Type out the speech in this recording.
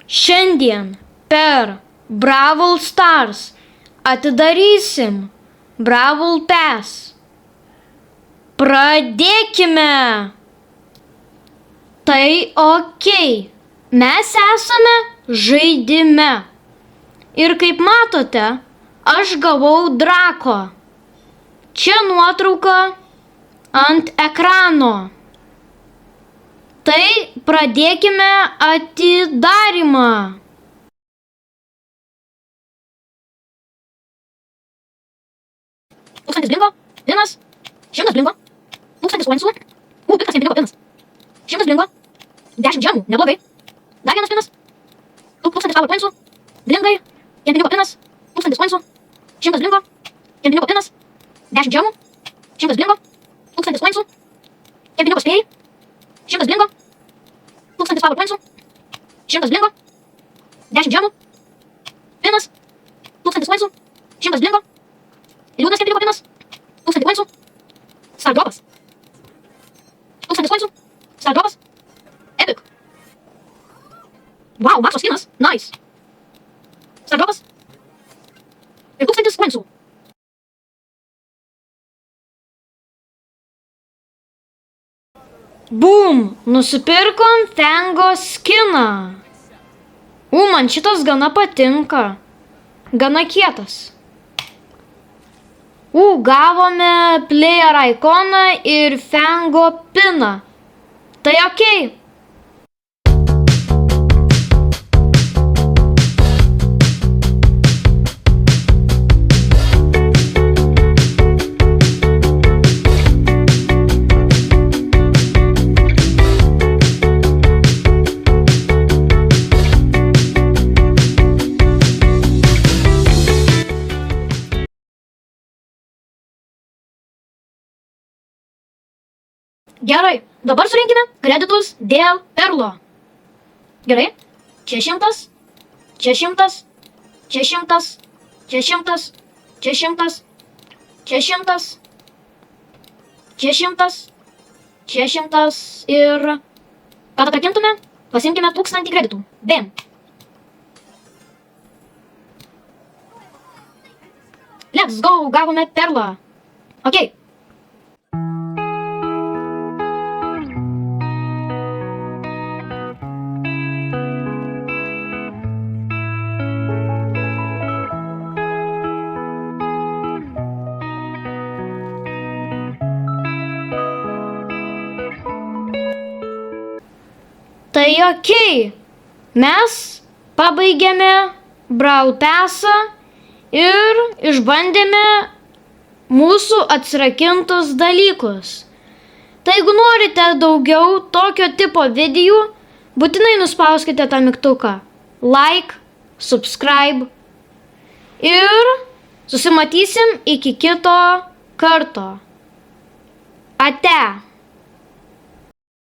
Šiandien per Brawl Stars atidarysim Brawl Pass. Pradėkime! Tai okei, mes esame žaidime. Ir kaip matote, aš gavau Drako. Čia nuotrauka ant ekrano. Tai pradėkime atidarymą. Tūkstantis blingo, vienas, 100 blingo, 1000 pointsų, piktas blingo pinas, 100 blingo, 10 džemų, neblogai, dar vienas pinas, 1000 power pointsų, blingai, blingo pinas, 1000 pointsų, 100 blingo, blingo pinas, 10 džemų, 100 blingo, 1000 pointsų, blingo spėjai, 100 blingo, 1000 power pointsų, 100 blingo, 10 džemų, pinas, 1000 pointsų, 100 blingo, liūdnas blingo pinas, 1000 pointsų, star dropas, 1000 pointsų, star dropas, epic. Wow, Maxo skinas, nice. Star dropas ir 1000 pointsų. Boom, nusipirkom Fango skiną. Man šitas gana patinka. Gana kietas. Gavome player ikoną ir Fango piną. Tai okei. Gerai, dabar surinkime kreditus dėl perlo. Gerai, čia 100, čia 100, čia 100, čia 100, čia 100, čia 100, čia 100, čia 100 ir... Kad atrakintume, pasimkime 1000 kreditų. Bam. Let's go, gavome perlą. Okei. Tai okei, mes pabaigėme Brawl Passą ir išbandėme mūsų atsirakintus dalykus. Tai jeigu norite daugiau tokio tipo video, būtinai nuspauskite tą mygtuką like, subscribe ir susimatysim iki kito karto. Ate.